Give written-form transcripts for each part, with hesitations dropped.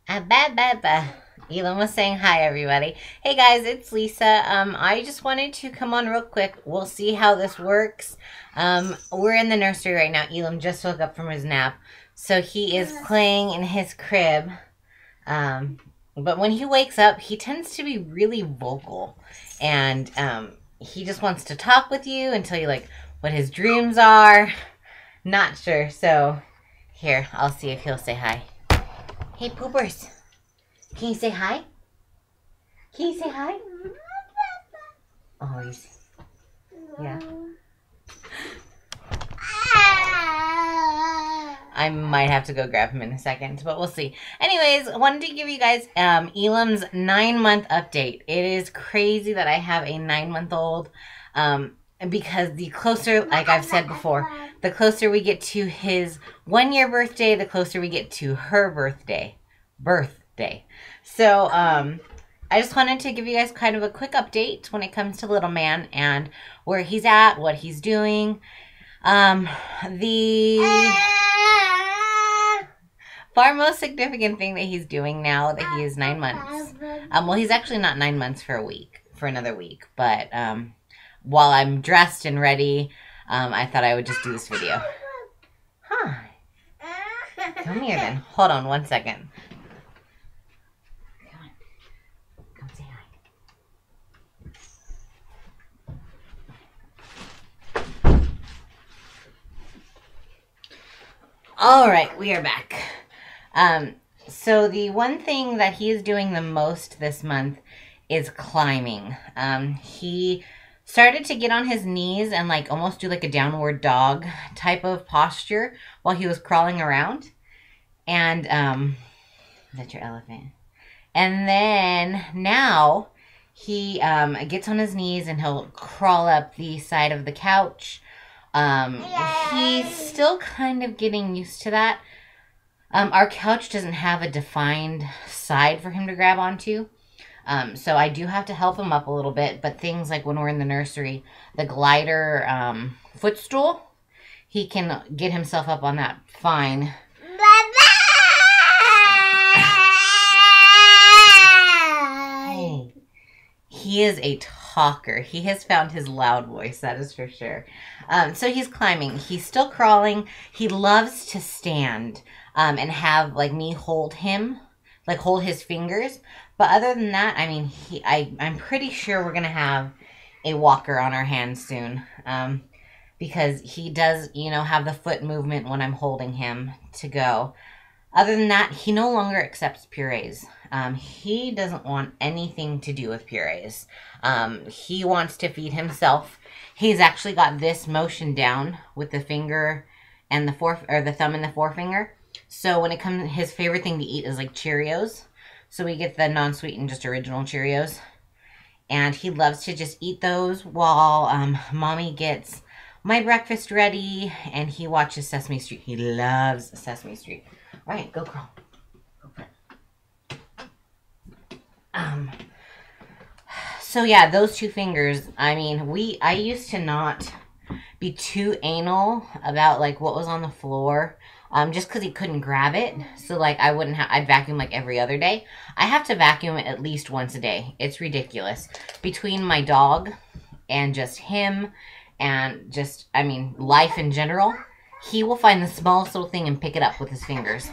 Ealom was saying hi, everybody. Hey guys, it's Lisa. I just wanted to come on real quick. We'll see how this works. We're in the nursery right now. Ealom just woke up from his nap, so he is playing in his crib. But when he wakes up, he tends to be really vocal, and he just wants to talk with you and tell you like what his dreams are. Not sure. So here, I'll see if he'll say hi. Hey, poopers. Can you say hi? Can you say hi? Oh, he's... Yeah. I might have to go grab him in a second, but we'll see. Anyways, I wanted to give you guys Ealom's 9-month update. It is crazy that I have a 9-month-old because the closer, like I've said before, the closer we get to his 1-year birthday, the closer we get to her birthday. So, I just wanted to give you guys kind of a quick update when it comes to little man and where he's at, what he's doing. The far most significant thing that he's doing now that he is 9 months. Well, he's actually not 9 months for another week, but, while I'm dressed and ready, I thought I would just do this video. Hi. Come here then. Hold on 1 second. All right, we are back. So the one thing that he is doing the most this month is climbing. He started to get on his knees and like almost do like a downward dog type of posture while he was crawling around. And that's your elephant. And then now he gets on his knees and he'll crawl up the side of the couch. He's still kind of getting used to that. Our couch doesn't have a defined side for him to grab onto. So I do have to help him up a little bit, but things like when we're in the nursery, the glider, footstool, he can get himself up on that fine. Hey, he is a talker. He has found his loud voice, that is for sure. So he's climbing. He's still crawling. He loves to stand and have like me hold him, like hold his fingers. But other than that, I mean, I'm pretty sure we're going to have a walker on our hands soon because he does, you know, have the foot movement when I'm holding him to go. Other than that, he no longer accepts purees. He doesn't want anything to do with purees. He wants to feed himself. He's actually got this motion down with the finger and the thumb and the forefinger. So when it comes, his favorite thing to eat is like Cheerios. So we get the non-sweetened, just original Cheerios. And he loves to just eat those while Mommy gets my breakfast ready and he watches Sesame Street. He loves Sesame Street. All right, go crawl. Go crawl. So yeah, those two fingers, I mean, I used to not be too anal about like what was on the floor, just because he couldn't grab it. So like I'd vacuum like every other day. I have to vacuum it at least once a day. It's ridiculous. Between my dog and just him and just, I mean, life in general, he will find the smallest little thing and pick it up with his fingers.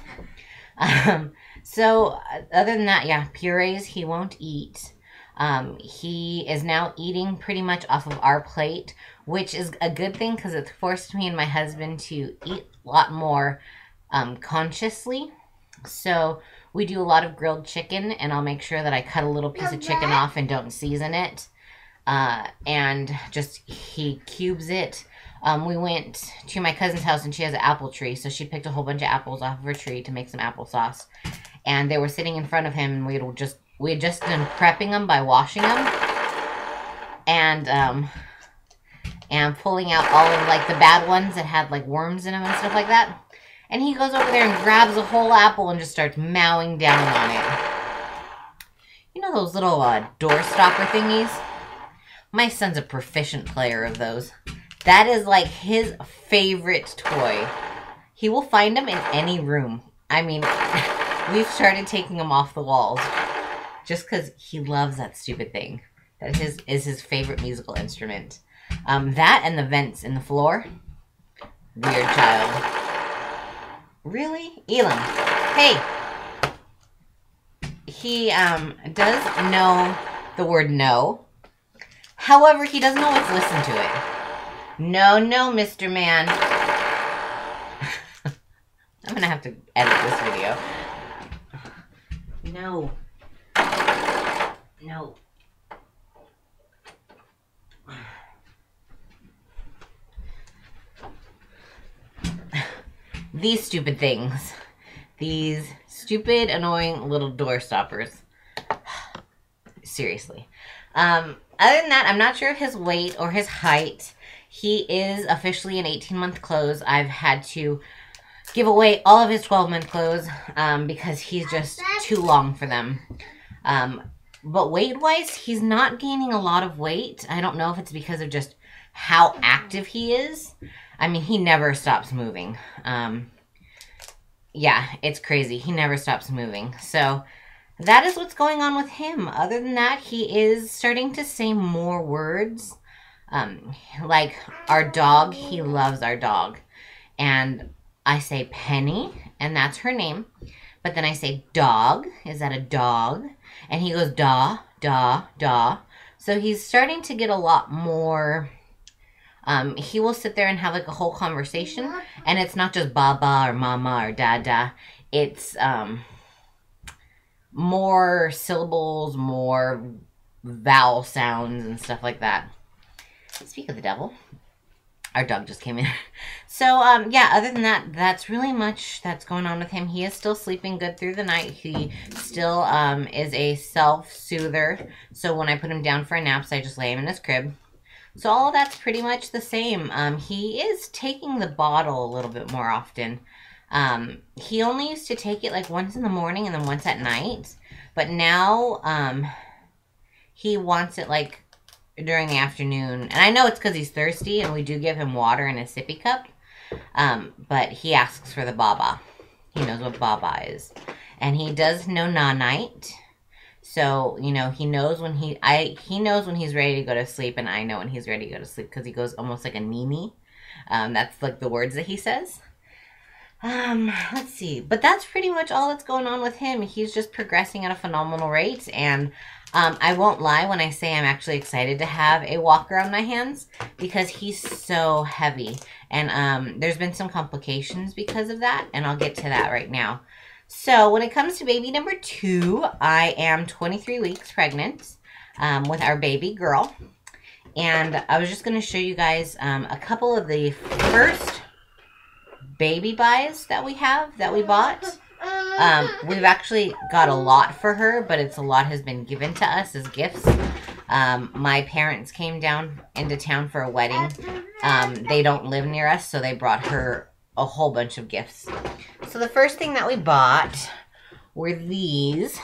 So other than that, yeah, purees he won't eat. He is now eating pretty much off of our plate, which is a good thing because it's forced me and my husband to eat a lot more consciously. So we do a lot of grilled chicken, and I'll make sure that I cut a little piece of chicken off and don't season it. And just he cubes it. We went to my cousin's house, and she has an apple tree, so she picked a whole bunch of apples off of her tree to make some applesauce. And they were sitting in front of him, and we had just done prepping them by washing them, and pulling out all of like the bad ones that had like worms in them and stuff like that. And he goes over there and grabs a whole apple and just starts mowing down on it. You know those little door stopper thingies? My son's a proficient player of those. That is like his favorite toy. He will find them in any room. I mean, we've started taking him off the walls just because he loves that stupid thing. That is his favorite musical instrument. That and the vents in the floor. Weird child. Really? Ealom. Hey! He does know the word no. However, he doesn't always listen to it. No, no, Mr. Man. I'm going to have to edit this video. No. No. These stupid things. These stupid, annoying little door stoppers. Seriously. Other than that, I'm not sure of his weight or his height. He is officially an 18-month close. I've had to give away all of his 12-month clothes because he's just too long for them. But weight-wise, he's not gaining a lot of weight. I don't know if it's because of just how active he is. I mean, he never stops moving. Yeah, it's crazy. He never stops moving. So that is what's going on with him. Other than that, he is starting to say more words. Like our dog, he loves our dog. And I say Penny, and that's her name. But then I say dog. Is that a dog? And he goes da, da, da. So he's starting to get a lot more. He will sit there and have like a whole conversation. And it's not just baba or mama or dada. It's more syllables, more vowel sounds and stuff like that. Speak of the devil. Our dog just came in. So, yeah, other than that, that's really much that's going on with him. He is still sleeping good through the night. He still is a self-soother. So when I put him down for naps, I just lay him in his crib. So all of that's pretty much the same. He is taking the bottle a little bit more often. He only used to take it like once in the morning and then once at night. But now he wants it like during the afternoon. And I know it's because he's thirsty and we do give him water in a sippy cup. But he asks for the baba. He knows what baba is. And he does know na-night. So, you know, he knows when he knows when he's ready to go to sleep, and I know when he's ready to go to sleep because he goes almost like a Nini. That's like the words that he says. Let's see. But that's pretty much all that's going on with him. He's just progressing at a phenomenal rate, and I won't lie when I say I'm actually excited to have a walker on my hands because he's so heavy. And there's been some complications because of that, and I'll get to that right now. So when it comes to baby number 2, I am 23 weeks pregnant with our baby girl. And I was just going to show you guys a couple of the first baby buys that we bought. We've actually got a lot for her, but a lot has been given to us as gifts. My parents came down into town for a wedding. They don't live near us, so they brought her a whole bunch of gifts. So the first thing that we bought were these.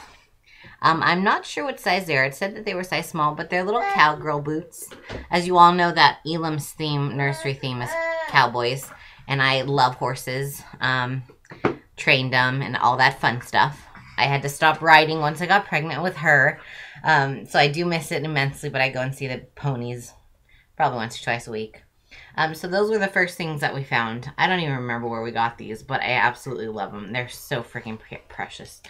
I'm not sure what size they are. It said that they were size small, but they're little cowgirl boots. As you all know, that Ealom's nursery theme is cowboys. And I love horses. Trained them and all that fun stuff. I had to stop riding once I got pregnant with her. So I do miss it immensely, but I go and see the ponies probably once or twice a week. So those were the first things that we found. I don't even remember where we got these, but I absolutely love them. They're so freaking precious.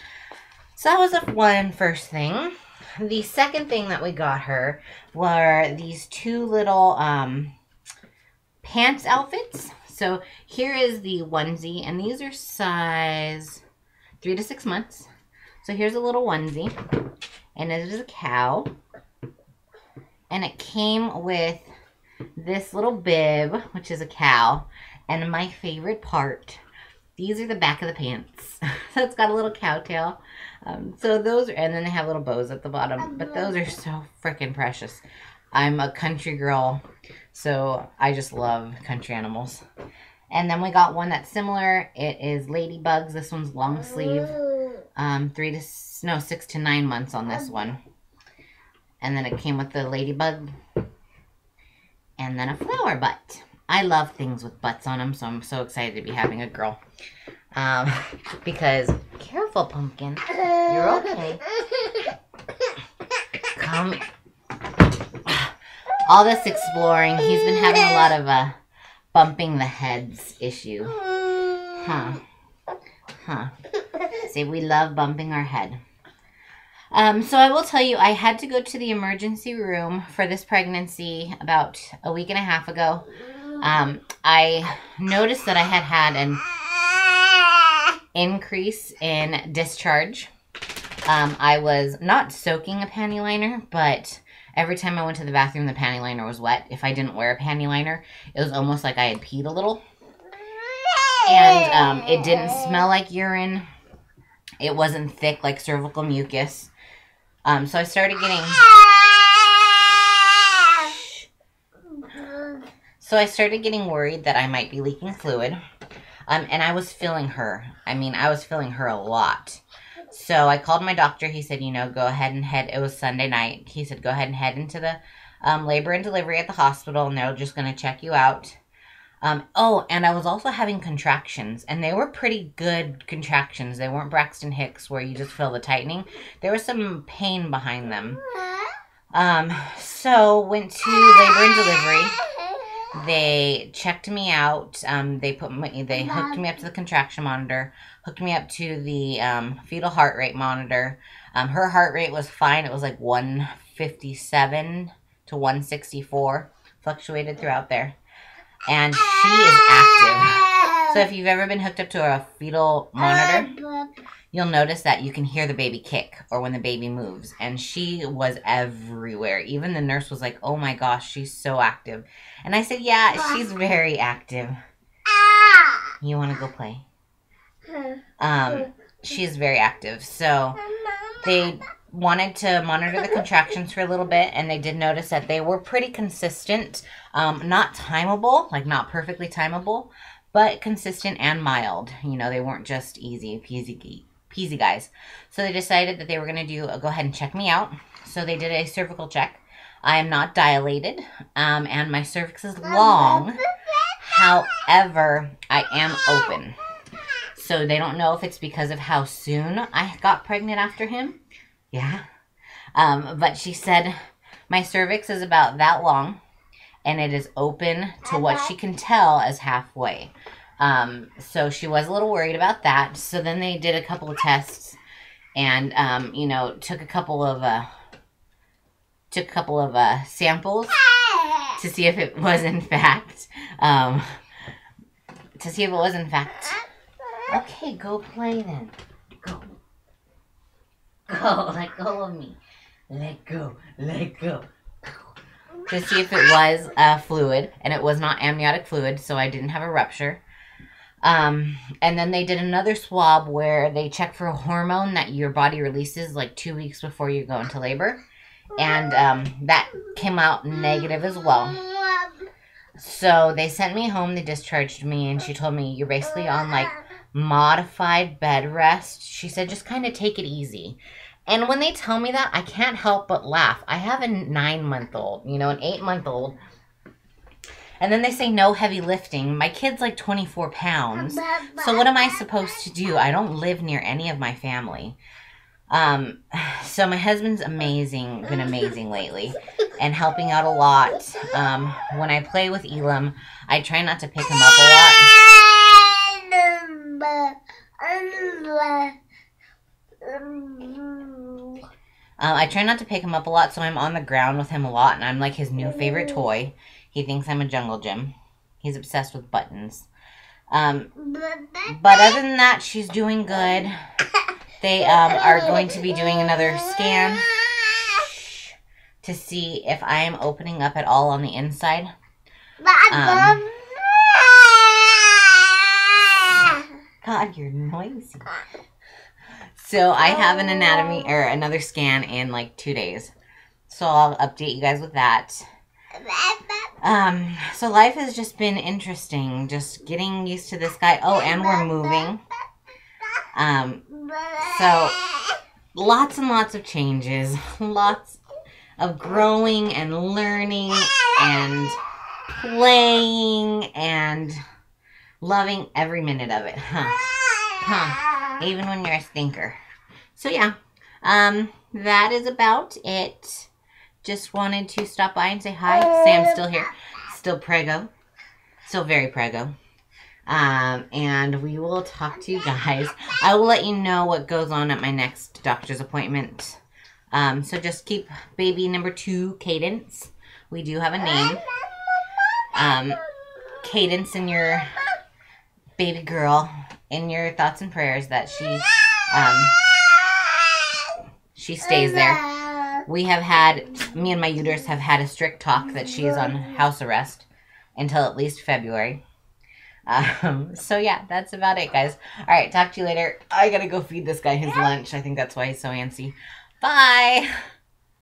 So that was the first thing. The second thing that we got her were these 2 little pants outfits. So here is the onesie, and these are size 3 to 6 months. So here's a little onesie, and it is a cow. And it came with this little bib, which is a cow, and my favorite part, these are the back of the pants. So it's got a little cow tail. So those are, and then they have little bows at the bottom, but those are so freaking precious. I'm a country girl, so I just love country animals. And then we got one that's similar. It is ladybugs. This one's long sleeve. 6 to 9 months on this one. And then it came with the ladybug and then a flower butt. I love things with butts on them, so I'm so excited to be having a girl. Because, careful, Pumpkin. You're okay. Come. All this exploring, he's been having a lot of bumping the heads issue. Huh. See, we love bumping our head. So I will tell you, I had to go to the emergency room for this pregnancy about a week and a half ago. I noticed that I had an increase in discharge. I was not soaking a panty liner, but every time I went to the bathroom, the panty liner was wet. If I didn't wear a panty liner, it was almost like I had peed a little. And it didn't smell like urine. It wasn't thick like cervical mucus. So I started getting... So I started getting worried that I might be leaking fluid. And I was feeling her. I mean, I was feeling her a lot. So I called my doctor. He said, you know, go ahead and head. It was Sunday night. He said, go ahead and head into the labor and delivery at the hospital, and they're just going to check you out. Oh, and I was also having contractions, and they were pretty good contractions. They weren't Braxton Hicks where you just feel the tightening. There was some pain behind them. So went to labor and delivery. They checked me out. They hooked me up to the contraction monitor, hooked me up to the fetal heart rate monitor. Her heart rate was fine. It was like 157 to 164, fluctuated throughout there. And she is active. So if you've ever been hooked up to a fetal monitor, you'll notice that you can hear the baby kick or when the baby moves. And she was everywhere. Even the nurse was like, oh my gosh, she's so active. And I said, yeah, she's very active. You want to go play? She's very active. So they wanted to monitor the contractions for a little bit, and they did notice that they were pretty consistent. Not timeable, like not perfectly timeable, but consistent and mild. You know, they weren't just easy peasy guys. So they decided that they were going to go ahead and check me out. So they did a cervical check. I am not dilated, and my cervix is long. However, I am open. So they don't know if it's because of how soon I got pregnant after him. Yeah. But she said my cervix is about that long, and it is open to what she can tell as halfway. So she was a little worried about that. So then they did a couple of tests, and you know, took a couple of samples to see if it was in fact Okay, go play then. Go, let go of me. Let go. To see if it was fluid, and it was not amniotic fluid, so I didn't have a rupture. And then they did another swab where they check for a hormone that your body releases like 2 weeks before you go into labor. And that came out negative as well. So they sent me home, they discharged me, and she told me, you're basically on like modified bed rest. She said, just kind of take it easy. And when they tell me that, I can't help but laugh. I have a 9-month-old, you know, an 8-month-old. And then they say no heavy lifting. My kid's like 24 pounds. So what am I supposed to do? I don't live near any of my family. So my husband's amazing, been amazing lately, and helping out a lot. When I play with Ealom, I try not to pick him up a lot. I try not to pick him up a lot, so I'm on the ground with him a lot, and I'm like his new favorite toy. He thinks I'm a jungle gym. He's obsessed with buttons. But other than that, she's doing good. They are going to be doing another scan to see if I am opening up at all on the inside. God, you're noisy. So I have an anatomy or another scan in like 2 days. So I'll update you guys with that. So life has just been interesting. Just getting used to this guy. Oh, and we're moving. So lots and lots of changes. Lots of growing and learning and playing and loving every minute of it. Huh? Huh. Even when you're a stinker. So yeah, that is about it. Just wanted to stop by and say hi. Sam's still here. Still Prego. Still very Prego. And we will talk to you guys. I will let you know what goes on at my next doctor's appointment. So just keep baby number 2, Kaydence. We do have a name. Kaydence in your baby girl, in your thoughts and prayers that she stays there. We have had, me and my uterus have had a strict talk that she is on house arrest until at least February. So yeah, that's about it, guys. All right, talk to you later. I gotta go feed this guy his lunch. I think that's why he's so antsy. Bye.